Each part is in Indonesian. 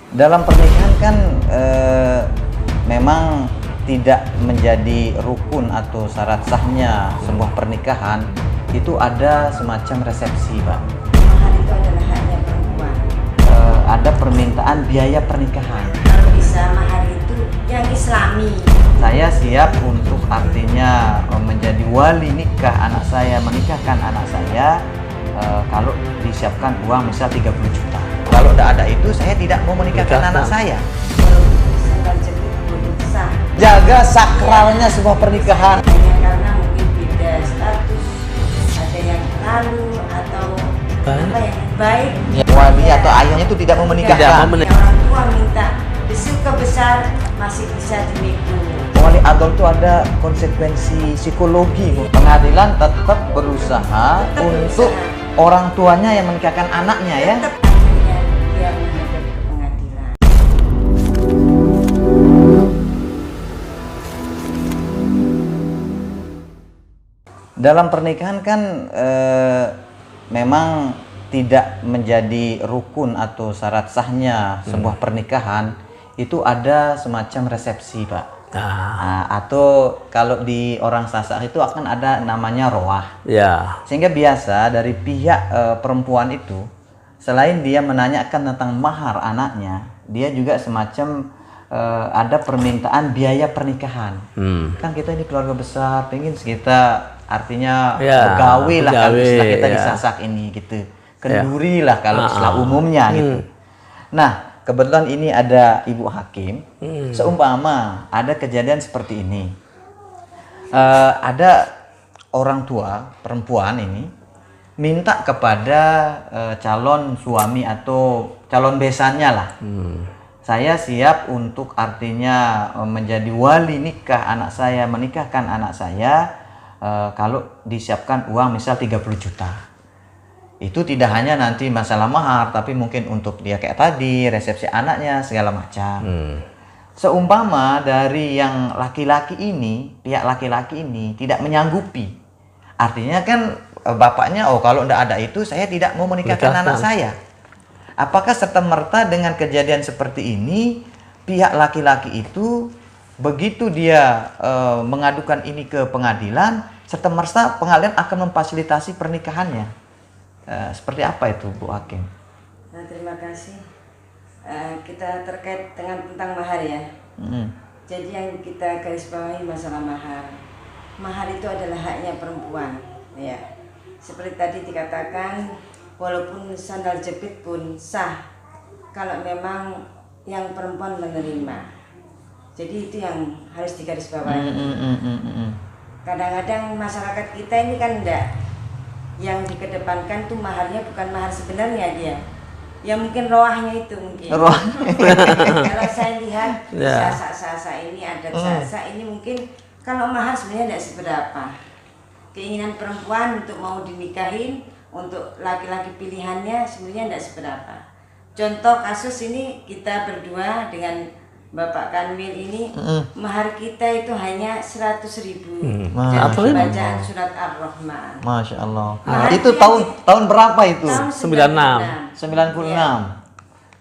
Dalam pernikahan kan memang tidak menjadi rukun atau syarat sahnya sebuah pernikahan itu ada semacam resepsi, Pak. Mahar itu adalah haknya perempuan. Ada permintaan biaya pernikahan. Kalau bisa mahar itu yang Islami. Saya siap untuk artinya menjadi wali nikah anak saya, menikahkan anak saya kalau disiapkan uang misal 30 juta. Kalau tidak ada itu, saya tidak mau menikahkan anak saya. Sandal jepit pun sah. Jaga sakralnya sebuah pernikahan. Hanya karena mungkin beda status, ada yang lalu atau apa yang baik. Wali atau ayahnya itu tidak mau menikahkan. Orang tua minta besuka besar masih bisa dinego. Wali adol itu ada konsekuensi psikologi. Pengadilan tetap berusaha untuk orang tuanya yang menikahkan anaknya ya. Tetap akhirnya dia menghadap ke pengadilan. Dalam pernikahan kan memang tidak menjadi rukun atau syarat sahnya sebuah pernikahan itu ada semacam resepsi, Pak. Nah, atau kalau di orang Sasak itu akan ada namanya roah. Ya. Sehingga biasa dari pihak perempuan itu selain dia menanyakan tentang mahar anaknya, dia juga semacam ada permintaan biaya pernikahan. Kan kita ini keluarga besar, pengen kita artinya Ya, begawi lah kalau begawi, istilah kita di ya. Sasak ini gitu. Kenduri lah kalau istilah umumnya gitu. Nah, kebetulan ini ada Ibu Hakim. Seumpama ada kejadian seperti ini, ada orang tua perempuan ini minta kepada calon suami atau calon besannya lah, saya siap untuk artinya menjadi wali nikah anak saya, menikahkan anak saya kalau disiapkan uang misal 30 juta. Itu tidak hanya nanti masalah mahar, tapi mungkin untuk dia kayak tadi, resepsi anaknya, segala macam. Seumpama dari yang laki-laki ini, pihak laki-laki ini tidak menyanggupi. Artinya kan bapaknya, oh kalau tidak ada itu, saya tidak mau menikahkan anak saya. Apakah serta-merta dengan kejadian seperti ini, pihak laki-laki itu, begitu dia mengadukan ini ke pengadilan, serta-merta pengadilan akan memfasilitasi pernikahannya? Seperti apa itu, Bu Hakim? Nah, terima kasih. Kita terkait dengan tentang mahar ya. Jadi yang kita garis bawahi masalah mahar. Mahar itu adalah haknya perempuan, ya. Seperti tadi dikatakan, walaupun sandal jepit pun sah kalau memang yang perempuan menerima. Jadi itu yang harus digarisbawahi. Kadang-kadang masyarakat kita ini kan enggak, yang dikedepankan tuh maharnya bukan mahar sebenarnya dia. Ya mungkin roahnya itu mungkin. Kalau saya lihat sasa ini adat sasa ini mungkin kalau mahar sebenarnya tidak seberapa. Keinginan perempuan untuk mau dinikahin, untuk laki-laki pilihannya sebenarnya tidak seberapa. Contoh kasus ini kita berdua dengan Bapak Kanwil ini, mahar kita itu hanya 100.000. Jadi bacaan surat Ar-Rahman. Masya Allah. Mahar Itu dia tahun berapa itu? Tahun 96. 96.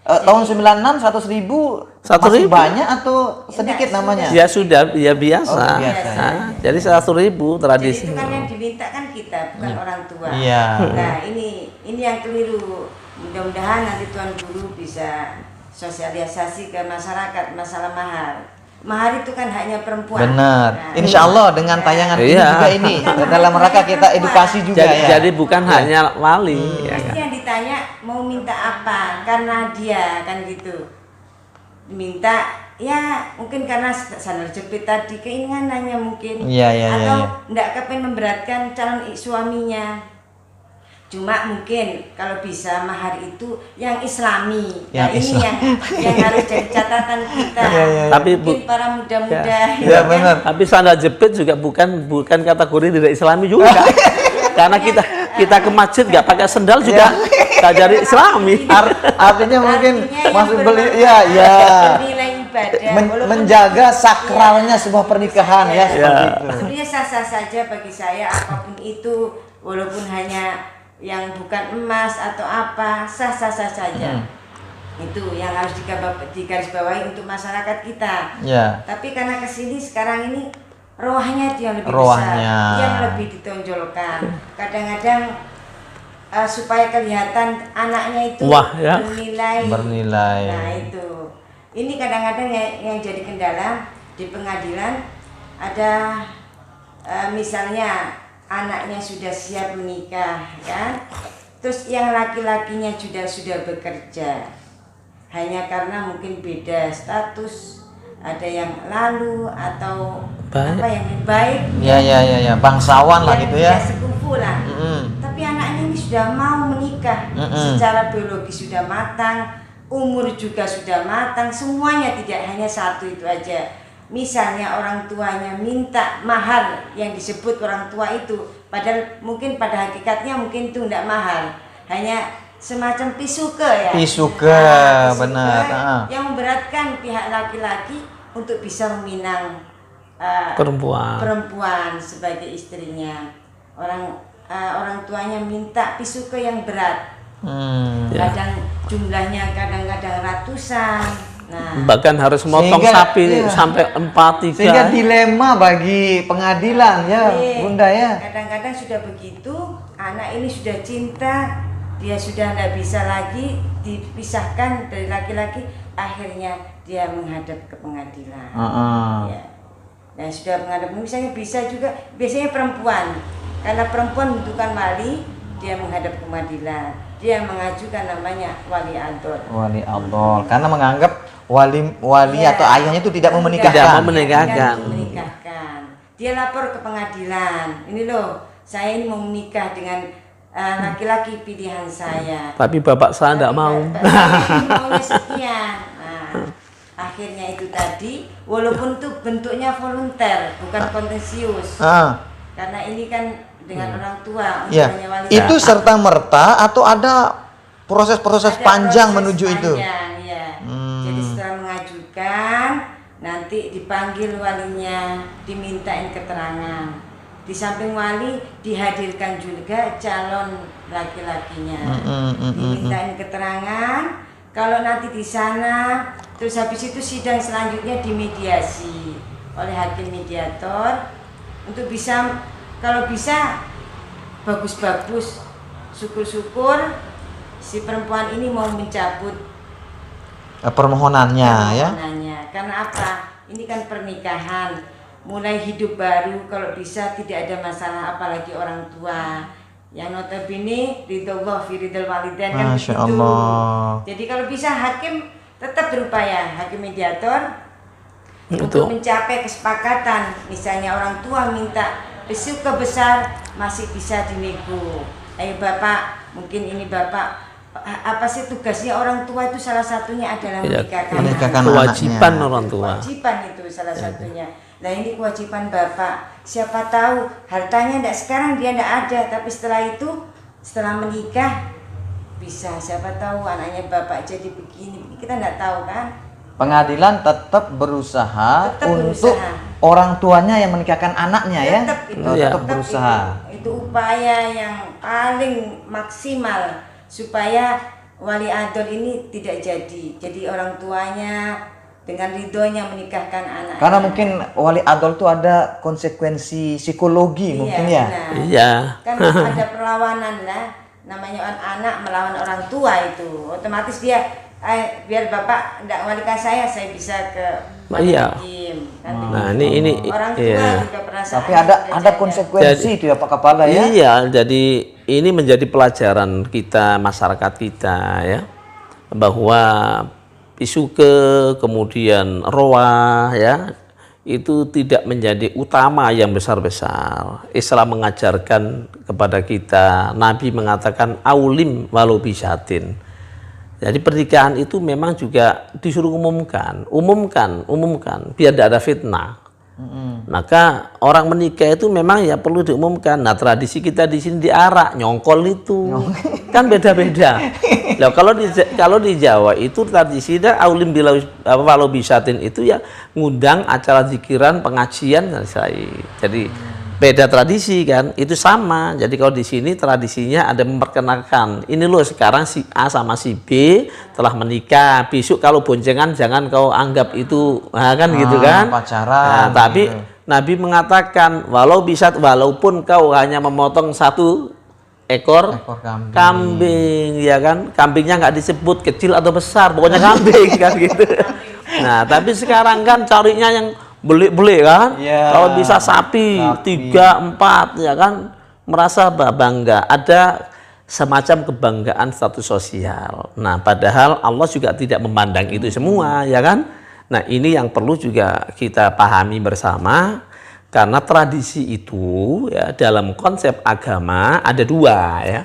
Tahun 96 100.000 masih banyak atau sedikit namanya? Ya sudah, ya biasa. Oh, biasa. Jadi 100.000 tradisi. Jadi itu kan yang diminta kan kita, bukan orang tua. Iya. Nah ini yang keliru. Mudah-mudahan nanti Tuan Guru bisa sosialisasi ke masyarakat masalah mahar. Mahar itu kan haknya perempuan. Benar. Nah, Insya Allah dengan tayangan ini juga ini dalam rangka kita edukasi juga ya. Jadi bukan hanya wali. Ya, Itu kan? yang ditanya mau minta apa, karena dia kan gitu minta ya mungkin karena sandal jepit tadi keinginannya mungkin. Atau enggak kepen memberatkan calon suaminya. Cuma mungkin kalau bisa mahar itu yang Islami. Nah, ini yang harus jadi catatan kita. Tapi mungkin para muda-muda. Ya, benar. Tapi sandal jepit juga bukan kategori tidak Islami juga. Karena kita ke masjid nggak pakai sendal juga nggak jadi Islami. Artinya mungkin masuk beli nilai ibadah. Menjaga sakralnya sebuah pernikahan ya seperti itu. Sebenarnya sah-sah saja bagi saya apapun itu, walaupun hanya yang bukan emas atau apa, sah-sah saja. Itu yang harus digarisbawahi untuk masyarakat kita. Ya. Tapi karena kesini sekarang ini rohnya itu yang lebih Rohnya. besar, yang lebih ditonjolkan. Kadang-kadang supaya kelihatan anaknya itu Wah, ya. Bernilai. Nah itu, ini kadang-kadang yang jadi kendala di pengadilan ada misalnya anaknya sudah siap menikah, kan? Terus yang laki-lakinya sudah bekerja, hanya karena mungkin beda status, ada yang lalu atau Baik. apa yang baik, Ya, bangsawan lah gitu ya. sekufu lah. Tapi anaknya ini sudah mau menikah, secara biologi sudah matang, umur juga sudah matang, semuanya, tidak hanya satu itu aja. Misalnya orang tuanya minta mahar yang disebut orang tua itu, padahal mungkin pada hakikatnya mungkin itu tidak mahar, hanya semacam pisuke ya. Pisuke, benar. Yang memberatkan pihak laki-laki untuk bisa meminang perempuan sebagai istrinya. Orang tuanya minta pisuke yang berat. Kadang jumlahnya kadang-kadang ratusan. Nah, bahkan harus motong sapi sampai 4-3. Sehingga dilema bagi pengadilan ya, Bunda ya. Kadang-kadang sudah begitu, anak ini sudah cinta, dia sudah tidak bisa lagi dipisahkan dari laki-laki, akhirnya dia menghadap ke pengadilan. Ya. Dan sudah menghadap, misalnya bisa juga, biasanya perempuan, karena perempuan membutuhkan wali, dia menghadap ke pengadilan, dia mengajukan namanya wali adol. Wali adol, karena menganggap wali atau ayahnya itu tidak mau menikahkan. Tidak mau menikahkan. Dia lapor ke pengadilan, ini loh, saya ini mau menikah dengan laki-laki pilihan saya. Tapi bapak saya tidak mau. Maunya sekian. Nah, akhirnya itu tadi, walaupun itu bentuknya volunter, bukan kontensius. Karena ini kan dengan orang tua, ya. wali. Itu serta merta atau ada proses-proses panjang menuju itu? Ya. Jadi setelah mengajukan, nanti dipanggil walinya, dimintain keterangan. Di samping wali dihadirkan juga calon laki-lakinya, dimintain keterangan. Kalau nanti di sana, terus habis itu sidang selanjutnya dimediasi oleh hakim mediator untuk bisa, kalau bisa bagus-bagus, syukur-syukur si perempuan ini mau mencabut permohonannya ya. Karena apa? Ini kan pernikahan, mulai hidup baru, kalau bisa tidak ada masalah, apalagi orang tua yang notabene ridho fi ridhal walidain kan begitu. Allah. Jadi kalau bisa hakim tetap berupaya, hakim mediator untuk mencapai kesepakatan. Misalnya orang tua minta pisuke besar, masih bisa dinego. Ayo Bapak, mungkin ini Bapak, apa sih tugasnya orang tua itu, salah satunya adalah menikahkan kewajiban orang tua. Kewajiban itu salah satunya. Nah ini kewajiban Bapak. Siapa tahu hartanya tidak sekarang dia tidak ada, tapi setelah itu, setelah menikah bisa, siapa tahu anaknya Bapak jadi begini. Kita tidak tahu kan. Pengadilan tetap berusaha untuk orang tuanya yang menikahkan anaknya ya. Tetap berusaha. Itu upaya yang paling maksimal supaya wali adol ini tidak jadi orang tuanya dengan ridhonya menikahkan anak. Karena mungkin wali adol itu ada konsekuensi psikologi mungkin ya. Iya. Kan ada perlawanan lah, namanya anak melawan orang tua itu, otomatis dia biar Bapak tidak walikan saya bisa ke hakim. Nah ini orang tua juga perasaan. Tapi ada konsekuensi itu ya Pak Kepala ya. Iya, jadi ini menjadi pelajaran kita, masyarakat kita ya, bahwa pisuke kemudian roa ya, itu tidak menjadi utama yang besar-besar. Islam mengajarkan kepada kita, Nabi mengatakan aulim walau bisatin. Jadi pernikahan itu memang juga disuruh umumkan biar tidak ada fitnah. Maka orang menikah itu memang ya perlu diumumkan. Nah tradisi kita di sini diarak, nyongkol itu kan beda-beda. Nah, kalau di Jawa itu tradisinya aulim walau bisatin itu ya ngundang acara zikiran, pengajian dan saya. Jadi beda tradisi kan, itu sama. Jadi kalau di sini tradisinya ada memperkenalkan, ini loh sekarang si A sama si B telah menikah, besok kalau boncengan jangan kau anggap itu kan gitu kan, pacaran. Tapi gitu. Nabi mengatakan walaupun kau hanya memotong satu ekor kambing, ya kan, kambingnya nggak disebut kecil atau besar, pokoknya kambing kan gitu. Nah tapi sekarang kan carinya yang beli kan, kalau bisa sapi 3, 4 ya kan, merasa bangga, ada semacam kebanggaan status sosial. Nah padahal Allah juga tidak memandang itu semua ya kan. Nah ini yang perlu juga kita pahami bersama, karena tradisi itu ya dalam konsep agama ada dua ya.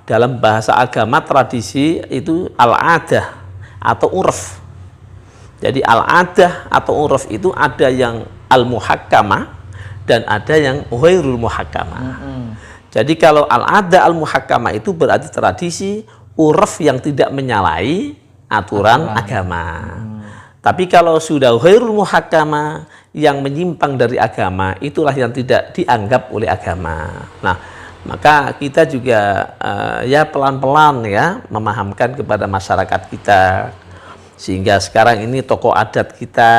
Dalam bahasa agama tradisi itu al-adah atau urf. Jadi al-adah atau urf itu ada yang al-muhakkamah dan ada yang ghairul muhakkamah. Jadi kalau al-adah al-muhakkamah itu berarti tradisi urf yang tidak menyalahi aturan agama. Tapi kalau sudah ghairul muhakkamah yang menyimpang dari agama, itulah yang tidak dianggap oleh agama. Nah, maka kita juga ya pelan-pelan ya memahamkan kepada masyarakat kita, sehingga sekarang ini tokoh adat kita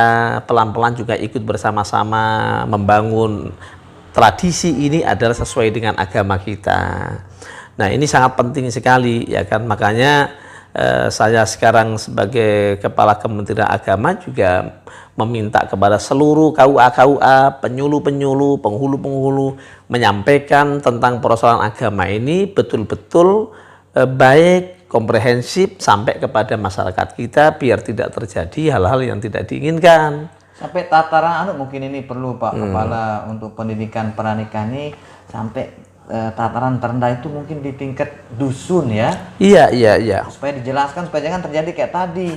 pelan-pelan juga ikut bersama-sama membangun tradisi ini adalah sesuai dengan agama kita. Nah ini sangat penting sekali ya kan, makanya saya sekarang sebagai Kepala Kementerian Agama juga meminta kepada seluruh KUA, penyuluh-penyuluh, penghulu-penghulu menyampaikan tentang persoalan agama ini betul-betul baik, komprehensif sampai kepada masyarakat kita biar tidak terjadi hal-hal yang tidak diinginkan. Sampai tataran mungkin ini perlu Pak Kepala untuk pendidikan pernikahan ini sampai tataran terendah itu mungkin di tingkat dusun ya. Iya. Supaya dijelaskan supaya jangan terjadi kayak tadi.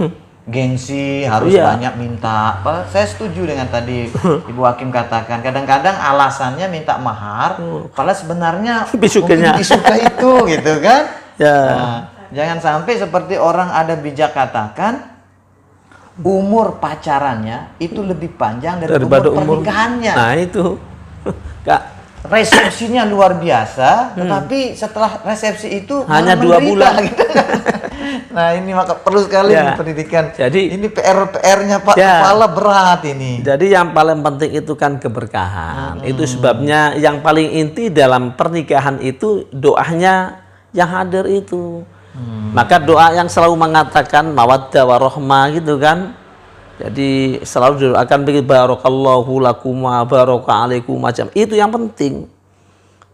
Gengsi harus banyak minta. Saya setuju dengan tadi Ibu Hakim katakan. Kadang-kadang alasannya minta mahar, padahal sebenarnya mungkin disuka itu gitu kan. Nah, jangan sampai seperti orang ada bijak katakan umur pacarannya itu lebih panjang daripada umur pernikahannya. Nah itu Kak, resepsinya luar biasa, tetapi setelah resepsi itu hanya 2 bulan gitu. Nah ini maka perlu sekali pendidikan. Jadi ini PR-nya Pak Kepala berat ini. Jadi yang paling penting itu kan keberkahan. Itu sebabnya yang paling inti dalam pernikahan itu doanya yang hadir itu. Maka doa yang selalu mengatakan mawaddah warahmah gitu kan. Jadi selalu doakan begitu, barakallahu lakum wa baraka alaikum macam. Itu yang penting.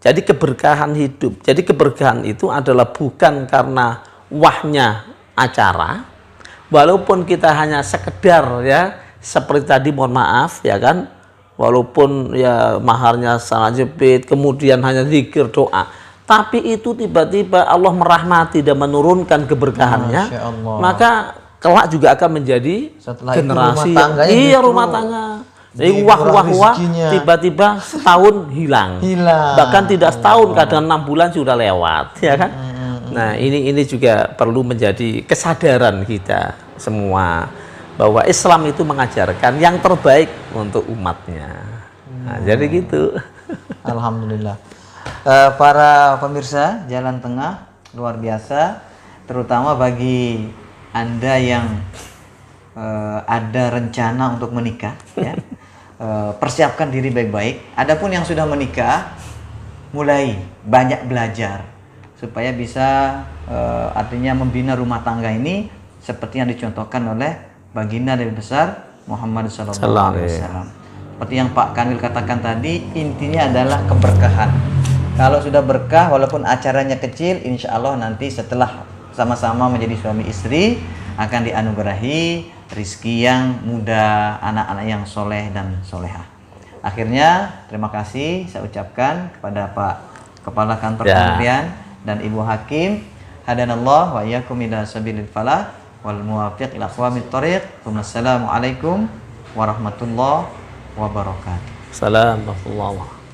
Jadi keberkahan hidup. Jadi keberkahan itu adalah bukan karena wahnya acara, walaupun kita hanya sekedar ya seperti tadi, mohon maaf ya kan, walaupun ya maharnya sangat jepit, kemudian hanya zikir doa, tapi itu tiba-tiba Allah merahmati dan menurunkan keberkahannya, maka kelak juga akan menjadi setelah generasi itu rumah tangga. Jadi wah tiba-tiba setahun hilang. Bahkan tidak setahun, kadang 6 bulan sudah lewat ya kan. Nah ini juga perlu menjadi kesadaran kita semua bahwa Islam itu mengajarkan yang terbaik untuk umatnya. Nah, jadi gitu. Alhamdulillah. Para pemirsa Jalan Tengah luar biasa, terutama bagi Anda yang ada rencana untuk menikah ya. Persiapkan diri baik-baik. Adapun yang sudah menikah, mulai banyak belajar supaya bisa artinya membina rumah tangga ini seperti yang dicontohkan oleh baginda Nabi besar Muhammad sallallahu alaihi wasallam. Seperti yang Pak Kanwil katakan tadi, intinya adalah keberkahan. Kalau sudah berkah, walaupun acaranya kecil, insya Allah nanti setelah sama-sama menjadi suami istri akan dianugerahi rizki yang mudah, anak-anak yang soleh dan solehah. Akhirnya terima kasih saya ucapkan kepada Pak Kepala Kantor Kementerian dan Ibu Hakim. Hadanallah wa iyyakum ila sabilil falah wal muwaffiq ila aqwamit thoriq. Wassalamualaikum warahmatullahi wabarakatuh. Assalamualaikum warahmatullahi wabarakatuh.